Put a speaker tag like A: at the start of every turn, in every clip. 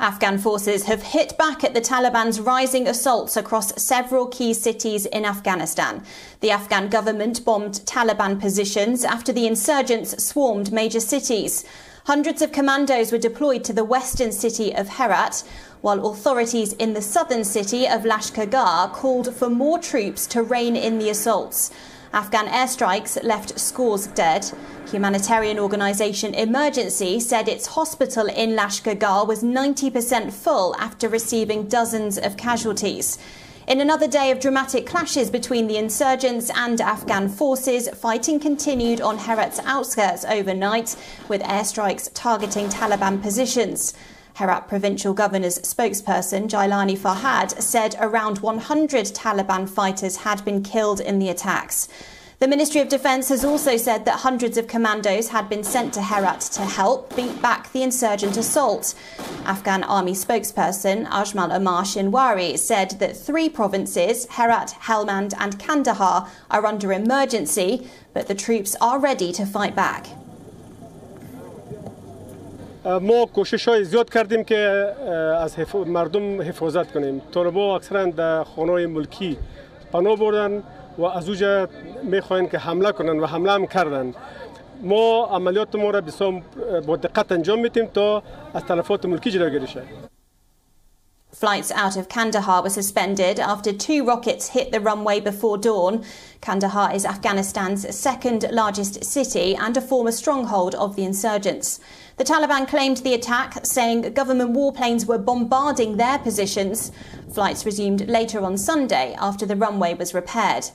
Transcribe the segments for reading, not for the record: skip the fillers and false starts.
A: Afghan forces have hit back at the Taliban's rising assaults across several key cities in Afghanistan. The Afghan government bombed Taliban positions after the insurgents swarmed major cities. Hundreds of commandos were deployed to the western city of Herat, while authorities in the southern city of Lashkargah called for more troops to rein in the assaults. Afghan airstrikes left scores dead. Humanitarian organisation Emergency said its hospital in Lashkargah was 90% full after receiving dozens of casualties. In another day of dramatic clashes between the insurgents and Afghan forces, fighting continued on Herat's outskirts overnight, with airstrikes targeting Taliban positions. Herat Provincial Governor's spokesperson, Jailani Farhad, said around 100 Taliban fighters had been killed in the attacks. The Ministry of Defence has also said that hundreds of commandos had been sent to Herat to help beat back the insurgent assault. Afghan Army spokesperson Ajmal Amar Shinwari said that 3 provinces, Herat, Helmand and Kandahar, are under emergency, but the troops are ready to fight back.
B: ما کوشش‌های زیاد کردیم که از مردم حفاظت کنیم. طالبان اکثرا در خانه‌های ملکی پناه بردن و از اوجا می‌خواهند که حمله کنند و حمله هم کردند. ما عملیات ما را بسیار با دقت انجام میدیم تا از تلفات ملکی جلوگیری شود.
A: Flights out of Kandahar were suspended after 2 rockets hit the runway before dawn. Kandahar is Afghanistan's second largest city and a former stronghold of the insurgents. The Taliban claimed the attack, saying government warplanes were bombarding their positions. Flights resumed later on Sunday after the runway was repaired.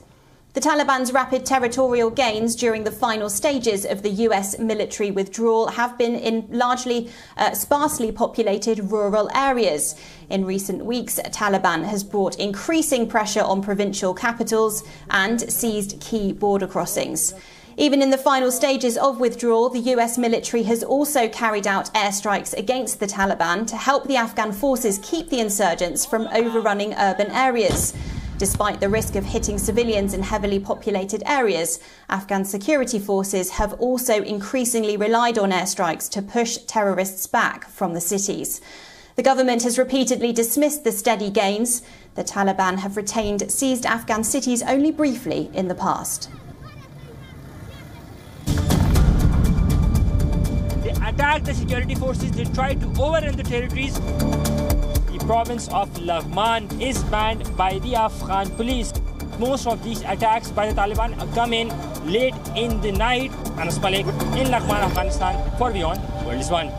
A: The Taliban's rapid territorial gains during the final stages of the US military withdrawal have been in largely sparsely populated rural areas. In recent weeks, Taliban has brought increasing pressure on provincial capitals and seized key border crossings. Even in the final stages of withdrawal, the US military has also carried out airstrikes against the Taliban to help the Afghan forces keep the insurgents from overrunning urban areas. Despite the risk of hitting civilians in heavily populated areas, Afghan security forces have also increasingly relied on airstrikes to push terrorists back from the cities. The government has repeatedly dismissed the steady gains. The Taliban have retained seized Afghan cities only briefly in the past.
C: They attacked the security forces, they tried to overrun the territories. The province of Laghman is manned by the Afghan police. Most of these attacks by the Taliban come in late in the night. Anas Malik in Laghman, Afghanistan for WION World is One.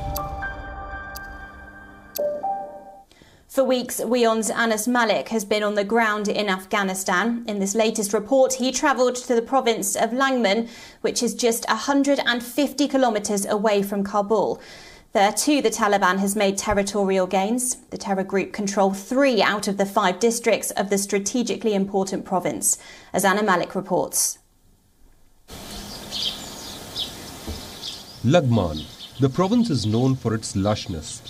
A: For weeks, WION's Anas Malik has been on the ground in Afghanistan. In this latest report, he travelled to the province of Laghman, which is just 150 kilometres away from Kabul. There too, the Taliban has made territorial gains. The terror group control 3 out of the 5 districts of the strategically important province, as Anna Malik reports.
D: Laghman, the province is known for its lushness.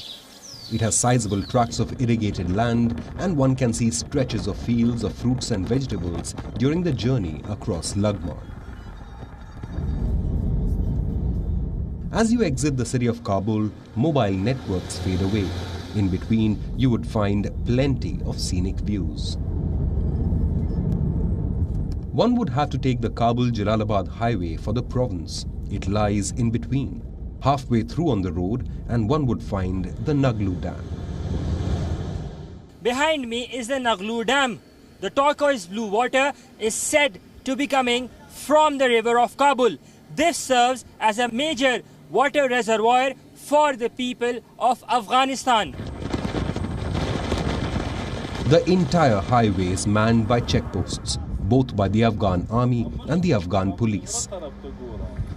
D: It has sizable tracts of irrigated land, and one can see stretches of fields of fruits and vegetables during the journey across Laghman. As you exit the city of Kabul, mobile networks fade away. In between, you would find plenty of scenic views. One would have to take the Kabul-Jalalabad highway for the province. It lies in between. Halfway through on the road, and one would find the Naglu Dam.
C: Behind me is the Naglu Dam. The turquoise blue water is said to be coming from the river of Kabul. This serves as a major water reservoir for the people of Afghanistan.
D: The entire highway is manned by checkposts, both by the Afghan army and the Afghan police.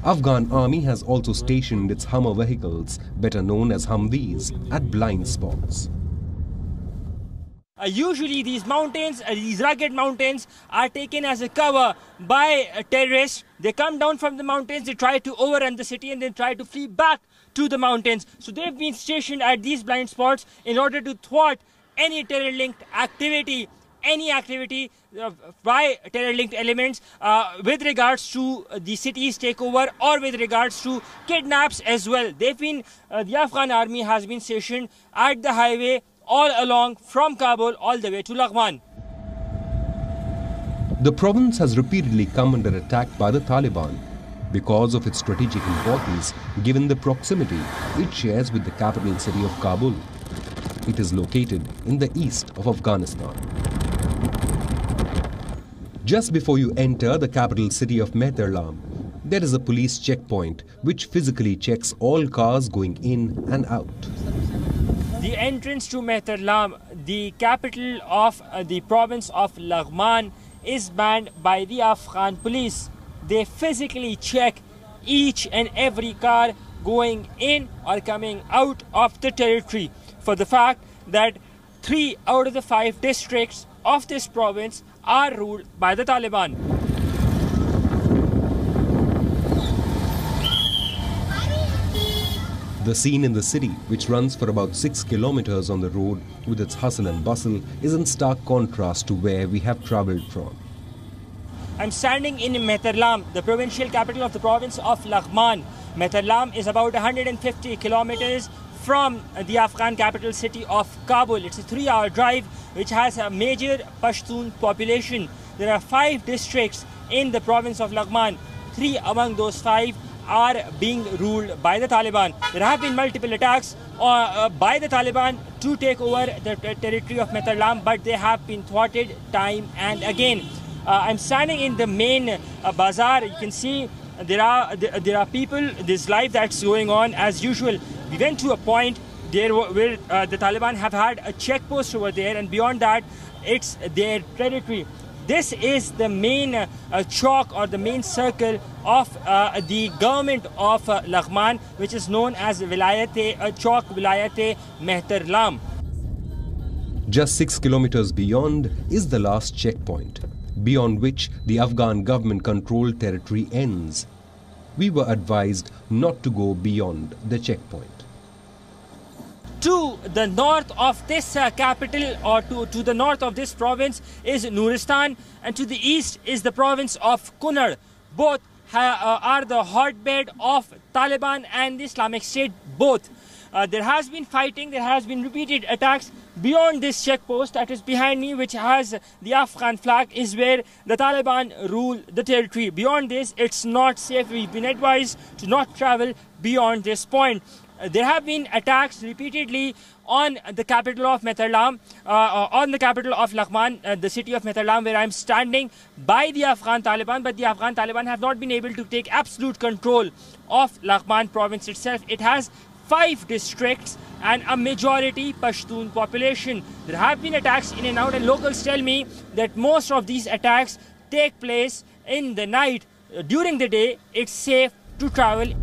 D: Afghan army has also stationed its Hummer vehicles, better known as Humvees, at blind spots.
C: Usually these mountains, these rugged mountains, are taken as a cover by terrorists. They come down from the mountains, they try to overrun the city and then try to flee back to the mountains. So they've been stationed at these blind spots in order to thwart any terror-linked activity any activity by terror-linked elements with regards to the city's takeover or with regards to kidnaps as well. The Afghan army has been stationed at the highway all along from Kabul all the way to Laghman.
D: The province has repeatedly come under attack by the Taliban because of its strategic importance given the proximity it shares with the capital city of Kabul. It is located in the east of Afghanistan. Just before you enter the capital city of Mehterlam, there is a police checkpoint which physically checks all cars going in and out.
C: The entrance to Mehterlam, the capital of the province of Laghman, is manned by the Afghan police. They physically check each and every car going in or coming out of the territory for the fact that 3 out of the 5 districts of this province are ruled by the Taliban.
D: The scene in the city, which runs for about 6 kilometers on the road with its hustle and bustle, is in stark contrast to where we have travelled from.
C: I'm standing in Mehterlam, the provincial capital of the province of Laghman. Mehterlam is about 150 kilometers from the Afghan capital city of Kabul. It's a 3-hour drive which has a major Pashtun population. There are 5 districts in the province of Laghman. 3 among those 5 are being ruled by the Taliban. There have been multiple attacks by the Taliban to take over the territory of Mehterlam, but they have been thwarted time and again. I'm standing in the main bazaar. You can see there are people, there's life that's going on as usual. We went to a point there where the Taliban have had a checkpost over there, and beyond that, it's their territory. This is the main chalk or the main circle of the government of Laghman, which is known as Chowk Vilayat Mehterlam.
D: Just 6 kilometers beyond is the last checkpoint, beyond which the Afghan government-controlled territory ends. We were advised not to go beyond the checkpoint.
C: To the north of this capital, or to the north of this province, is Nuristan, and to the east is the province of Kunar. Both are the hotbed of Taliban and the Islamic State, both. There has been fighting, there has been repeated attacks. Beyond this checkpost that is behind me, which has the Afghan flag, is where the Taliban rule the territory. Beyond this, it's not safe. We've been advised to not travel beyond this point. There have been attacks repeatedly on the capital of Mehterlam, on the capital of Laghman, the city of Mehterlam, where I'm standing, by the Afghan Taliban, but the Afghan Taliban have not been able to take absolute control of Laghman province itself. It has 5 districts and a majority Pashtun population. There have been attacks in and out, and locals tell me that most of these attacks take place in the night. During the day, it's safe to travel.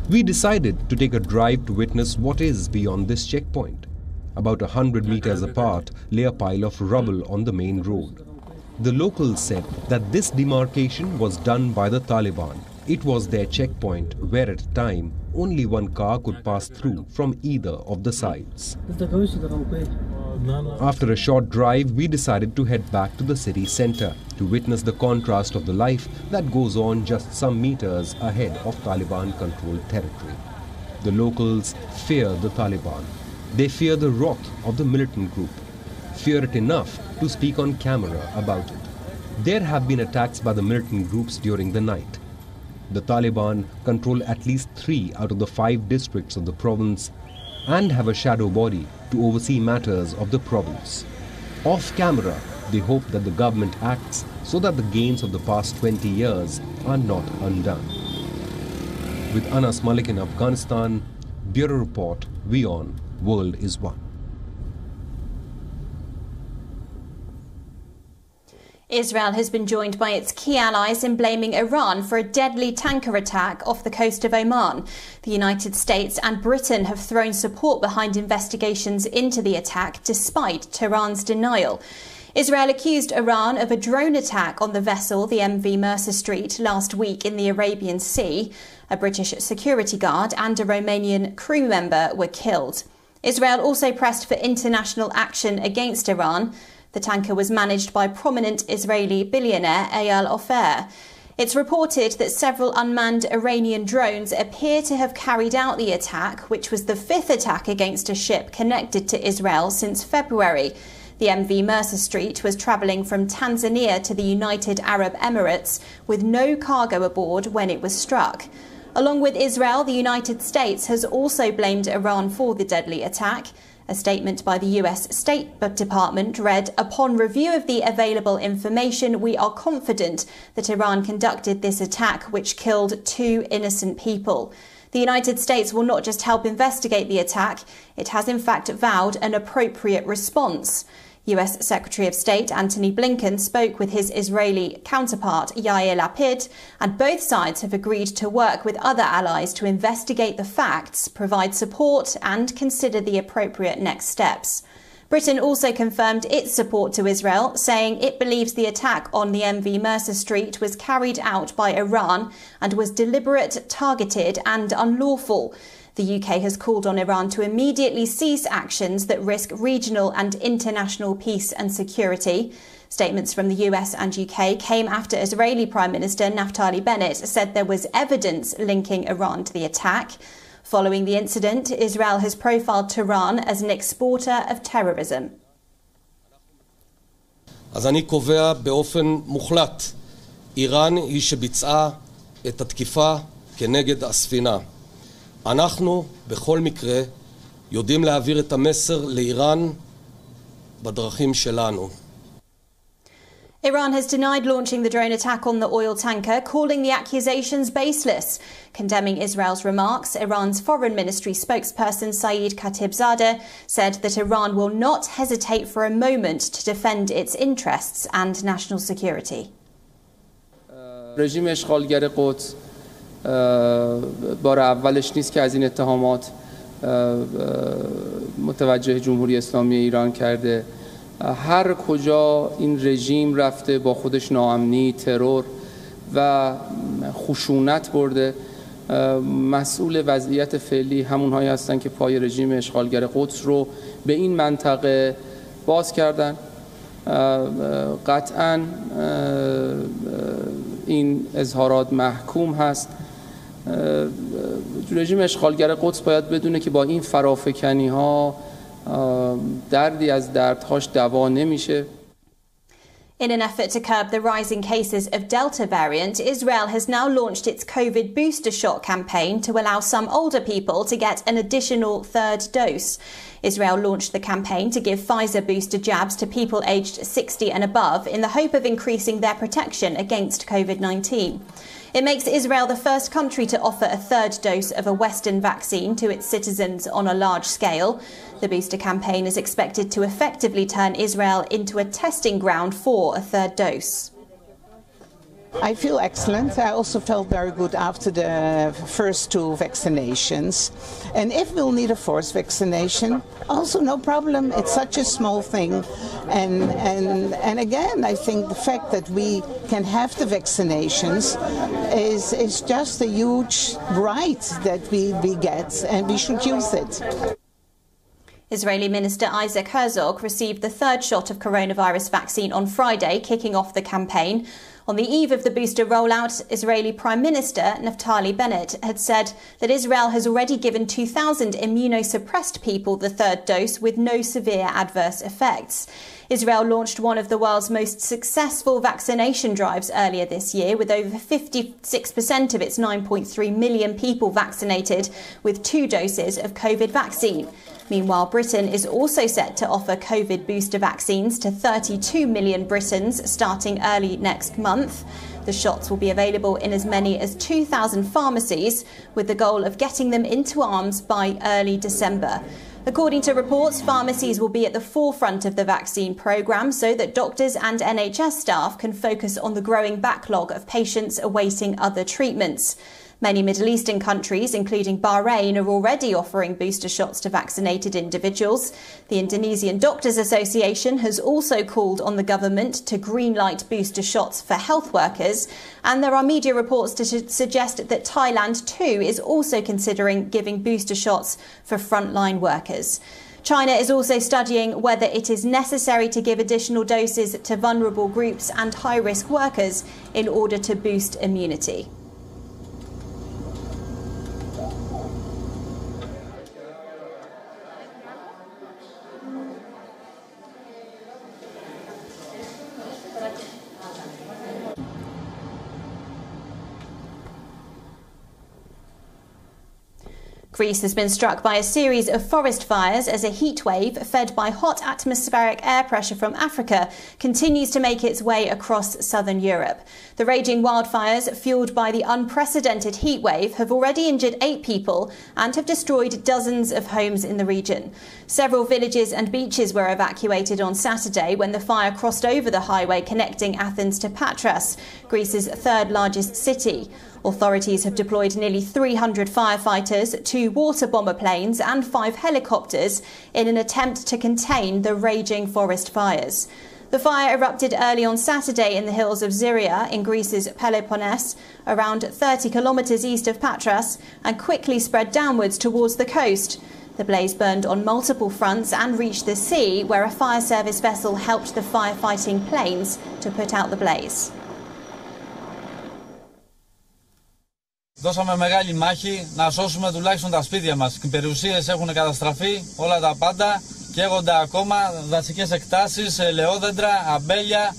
D: We decided to take a drive to witness what is beyond this checkpoint. About 100 meters apart lay a pile of rubble on the main road. The locals said that this demarcation was done by the Taliban. It was their checkpoint where at a time only one car could pass through from either of the sides. After a short drive, we decided to head back to the city center to witness the contrast of the life that goes on just some meters ahead of Taliban-controlled territory. The locals fear the Taliban. They fear the wrath of the militant group, fear it enough to speak on camera about it. There have been attacks by the militant groups during the night. The Taliban control at least 3 out of the 5 districts of the province and have a shadow body to oversee matters of the province. Off camera, they hope that the government acts so that the gains of the past 20 years are not undone. With Anas Malik in Afghanistan, Bureau Report, WION, World is One.
A: Israel has been joined by its key allies in blaming Iran for a deadly tanker attack off the coast of Oman. The United States and Britain have thrown support behind investigations into the attack despite Tehran's denial. Israel accused Iran of a drone attack on the vessel, the MV Mercer Street, last week in the Arabian Sea. A British security guard and a Romanian crew member were killed. Israel also pressed for international action against Iran. The tanker was managed by prominent Israeli billionaire Eyal Ofer. It's reported that several unmanned Iranian drones appear to have carried out the attack, which was the fifth attack against a ship connected to Israel since February. The MV Mercer Street was travelling from Tanzania to the United Arab Emirates with no cargo aboard when it was struck. Along with Israel, the United States has also blamed Iran for the deadly attack. A statement by the US State Department read, "Upon review of the available information, we are confident that Iran conducted this attack which killed 2 innocent people." The United States will not just help investigate the attack, it has in fact vowed an appropriate response. US Secretary of State Antony Blinken spoke with his Israeli counterpart Yair Lapid, and both sides have agreed to work with other allies to investigate the facts, provide support and consider the appropriate next steps. Britain also confirmed its support to Israel, saying it believes the attack on the MV Mercer Street was carried out by Iran and was deliberate, targeted and unlawful. The UK has called on Iran to immediately cease actions that risk regional and international peace and security. Statements from the US and UK came after Israeli Prime Minister Naftali Bennett said there was evidence linking Iran to the attack. Following the incident, Israel has profiled Tehran as an exporter of terrorism.
E: אז אני קובע באופן מוחלט, איראן היא שביצעה את התקיפה כנגד הספינה. אנחנו בכל מקרה יודעים להעביר את המסר לאיראן בדרכים שלנו.
A: Iran has denied launching the drone attack on the oil tanker, calling the accusations baseless. Condemning Israel's remarks, Iran's Foreign Ministry spokesperson Saeed Khatibzadeh said that Iran will not hesitate for a moment to defend its interests and national security.
F: رژیم اشغالگر قدس بار اولش نیست که از این اتهامات متوجه جمهوری اسلامی ایران کرده. هر کجا این رژیم رفته با خودش ناامنی، ترور و خشونت برده. مسئول وضعیت فعلی همونهایی هستن که پای رژیم اشغالگر قدس رو به این منطقه باز کردن. قطعاً این اظهارات محکوم هست. رژیم اشغالگر قدس باید بدونه که با این فرافکنی ها دردی از دردهاش دوا نمیشه.
A: In an effort to curb the rising cases of Delta variant, Israel has now launched its COVID booster shot campaign to allow some older people to get an additional third dose. Israel launched the campaign to give Pfizer booster jabs to people aged 60 and above in the hope of increasing their protection against COVID-19. It makes Israel the first country to offer a third dose of a Western vaccine to its citizens on a large scale. The booster campaign is expected to effectively turn Israel into a testing ground for a third dose.
G: I feel excellent. I also felt very good after the first 2 vaccinations. And if we'll need a 4th vaccination, also no problem. It's such a small thing. And again, I think the fact that we can have the vaccinations is just a huge right that we get, and we should use it.
A: Israeli Minister Isaac Herzog received the 3rd shot of coronavirus vaccine on Friday, kicking off the campaign. On the eve of the booster rollout, Israeli Prime Minister Naftali Bennett had said that Israel has already given 2,000 immunosuppressed people the 3rd dose with no severe adverse effects. Israel launched one of the world's most successful vaccination drives earlier this year, with over 56% of its 9.3 million people vaccinated with 2 doses of COVID vaccine. Meanwhile, Britain is also set to offer COVID booster vaccines to 32 million Britons starting early next month. The shots will be available in as many as 2,000 pharmacies, with the goal of getting them into arms by early December. According to reports, pharmacies will be at the forefront of the vaccine programme so that doctors and NHS staff can focus on the growing backlog of patients awaiting other treatments. Many Middle Eastern countries, including Bahrain, are already offering booster shots to vaccinated individuals. The Indonesian Doctors Association has also called on the government to greenlight booster shots for health workers. And there are media reports to suggest that Thailand, too, is also considering giving booster shots for frontline workers. China is also studying whether it is necessary to give additional doses to vulnerable groups and high-risk workers in order to boost immunity. Greece has been struck by a series of forest fires as a heat wave fed by hot atmospheric air pressure from Africa continues to make its way across southern Europe. The raging wildfires, fueled by the unprecedented heat wave, have already injured 8 people and have destroyed dozens of homes in the region. Several villages and beaches were evacuated on Saturday when the fire crossed over the highway connecting Athens to Patras, Greece's third largest city. Authorities have deployed nearly 300 firefighters, 2 water bomber planes and 5 helicopters in an attempt to contain the raging forest fires. The fire erupted early on Saturday in the hills of Syria in Greece's Peloponnese, around 30 kilometres east of Patras, and quickly spread downwards towards the coast. The blaze burned on multiple fronts and reached the sea, where a fire service vessel helped the firefighting planes to put out the blaze.
H: Δώσαμε μεγάλη μάχη να σώσουμε τουλάχιστον τα σπίτια μας. Οι περιουσίες έχουν καταστραφεί, όλα τα πάντα, καίγονται ακόμα, δασικές εκτάσεις, ελαιόδεντρα, αμπέλια.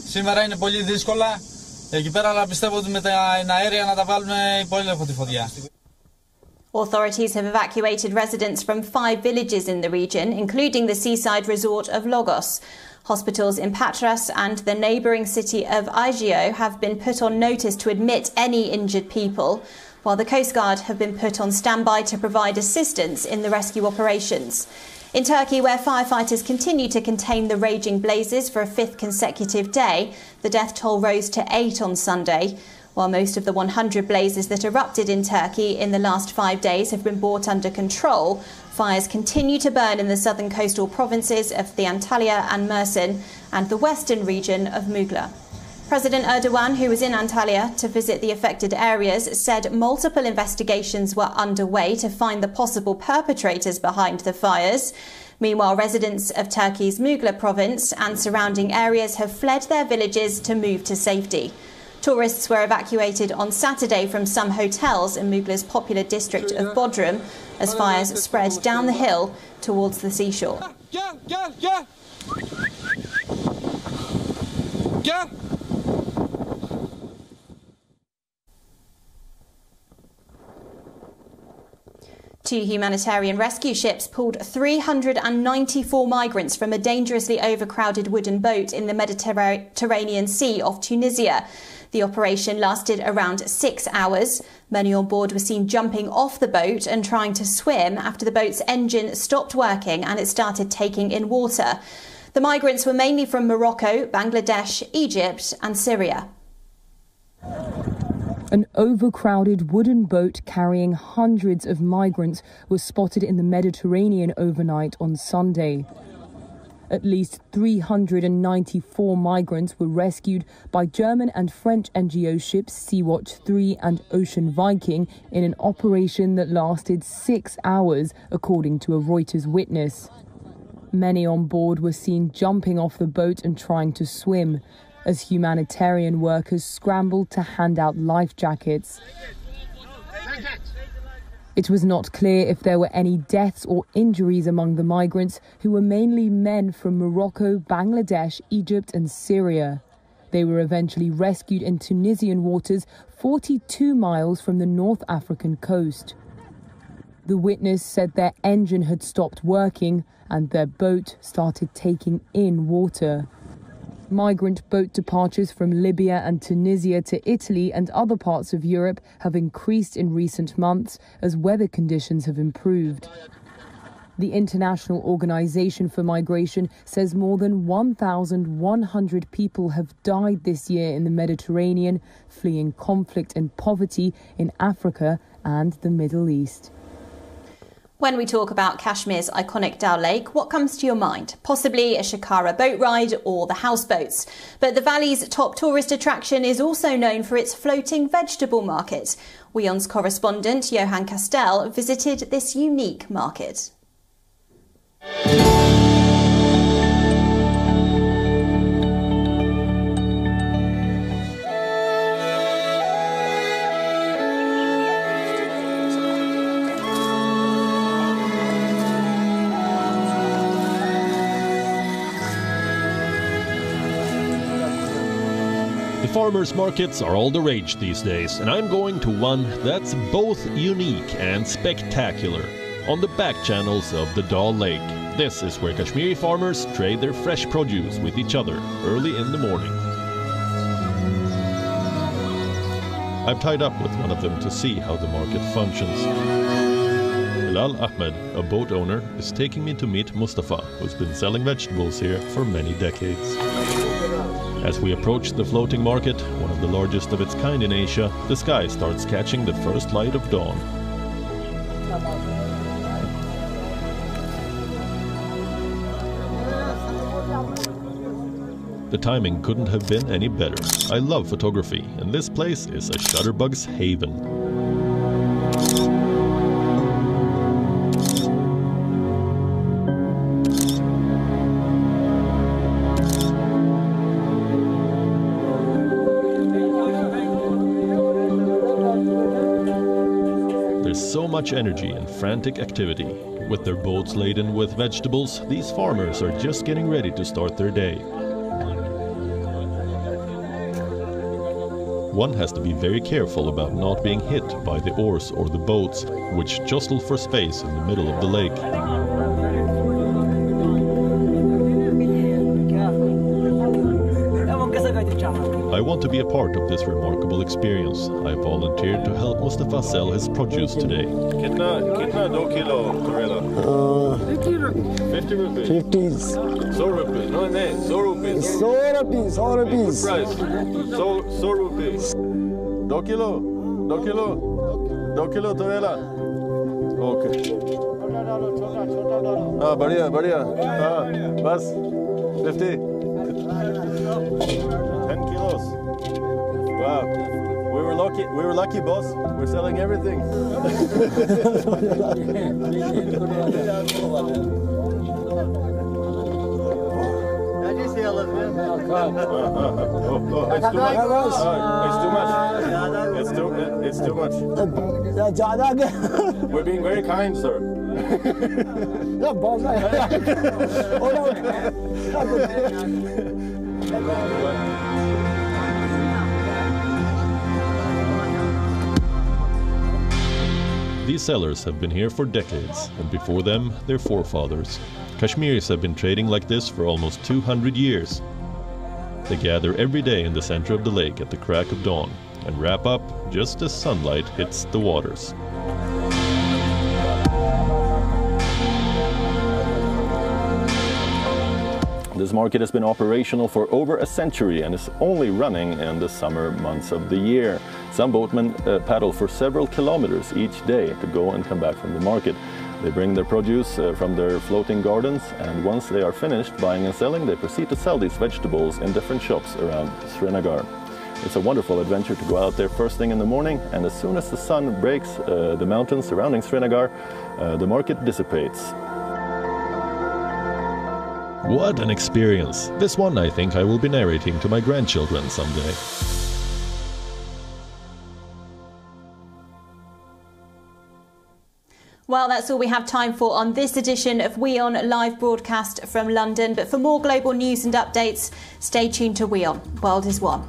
H: Σήμερα είναι πολύ δύσκολα εκεί πέρα, αλλά πιστεύω ότι με τα αέρια να τα βάλουμε υπό έλεγχο τη φωτιά.
A: Authorities have evacuated residents from 5 villages in the region, including the seaside resort of Logos. Hospitals in Patras and the neighbouring city of Aigio have been put on notice to admit any injured people, while the Coast Guard have been put on standby to provide assistance in the rescue operations. In Turkey, where firefighters continue to contain the raging blazes for a 5th consecutive day, the death toll rose to 8 on Sunday. While most of the 100 blazes that erupted in Turkey in the last 5 days have been brought under control, fires continue to burn in the southern coastal provinces of the Antalya and Mersin and the western region of Muğla. President Erdogan, who was in Antalya to visit the affected areas, said multiple investigations were underway to find the possible perpetrators behind the fires. Meanwhile, residents of Turkey's Muğla province and surrounding areas have fled their villages to move to safety. Tourists were evacuated on Saturday from some hotels in Muğla's popular district of Bodrum as fires spread down the hill towards the seashore. Two humanitarian rescue ships pulled 394 migrants from a dangerously overcrowded wooden boat in the Mediterranean Sea off Tunisia. The operation lasted around 6 hours. Many on board were seen jumping off the boat and trying to swim after the boat's engine stopped working and it started taking in water. The migrants were mainly from Morocco, Bangladesh, Egypt and Syria.
I: An overcrowded wooden boat carrying hundreds of migrants was spotted in the Mediterranean overnight on Sunday. At least 394 migrants were rescued by German and French NGO ships Sea-Watch 3 and Ocean Viking in an operation that lasted 6 hours, according to a Reuters witness. Many on board were seen jumping off the boat and trying to swim as humanitarian workers scrambled to hand out life jackets. It was not clear if there were any deaths or injuries among the migrants, who were mainly men from Morocco, Bangladesh, Egypt and Syria. They were eventually rescued in Tunisian waters 42 miles from the North African coast. The witness said their engine had stopped working and their boat started taking in water. Migrant boat departures from Libya and Tunisia to Italy and other parts of Europe have increased in recent months as weather conditions have improved. The International Organization for Migration says more than 1,100 people have died this year in the Mediterranean, fleeing conflict and poverty in Africa and the Middle East.
A: When we talk about Kashmir's iconic Dal Lake, what comes to your mind? Possibly a Shikara boat ride or the houseboats. But the valley's top tourist attraction is also known for its floating vegetable market. WION's correspondent Johan Castell visited this unique market.
J: Farmers markets are all the rage these days, and I'm going to one that's both unique and spectacular, on the back channels of the Dal Lake. This is where Kashmiri farmers trade their fresh produce with each other early in the morning. I've tied up with one of them to see how the market functions. Bilal Ahmed, a boat owner, is taking me to meet Mustafa, who's been selling vegetables here for many decades. As we approach the floating market, one of the largest of its kind in Asia, the sky starts catching the first light of dawn. The timing couldn't have been any better. I love photography, and this place is a shutterbug's haven. So much energy and frantic activity. With their boats laden with vegetables, these farmers are just getting ready to start their day. One has to be very careful about not being hit by the oars or the boats, which jostle for space in the middle of the lake. I want to be a part of this remarkable experience. I volunteered to help Mustafa sell his produce today.
K: Kitna 2 kilo Torella? 50 rupees.
L: 50s.
K: 100 rupees. No, 100 rupees.
L: 100 rupees. 100 rupees.
K: Good price. 100 rupees. 2 kilo. 2 kilo. 2 kilo Torella. Okay. Badhiya, badhiya. Bas. 50. 10 kilos. Wow. We were lucky, boss. We're selling everything. It's too much. We're being very kind, sir.
J: These sellers have been here for decades, and before them, their forefathers. Kashmiris have been trading like this for almost 200 years. They gather every day in the center of the lake at the crack of dawn and wrap up just as sunlight hits the waters.
K: This market has been operational for over a century and is only running in the summer months of the year. Some boatmen paddle for several kilometers each day to go and come back from the market. They bring their produce from their floating gardens, and once they are finished buying and selling, they proceed to sell these vegetables in different shops around Srinagar. It's a wonderful adventure to go out there first thing in the morning, and as soon as the sun breaks the mountains surrounding Srinagar, the market dissipates.
J: What an experience! This one I think I will be narrating to my grandchildren someday.
A: Well, that's all we have time for on this edition of WION Live Broadcast from London. But for more global news and updates, stay tuned to WION. World is One.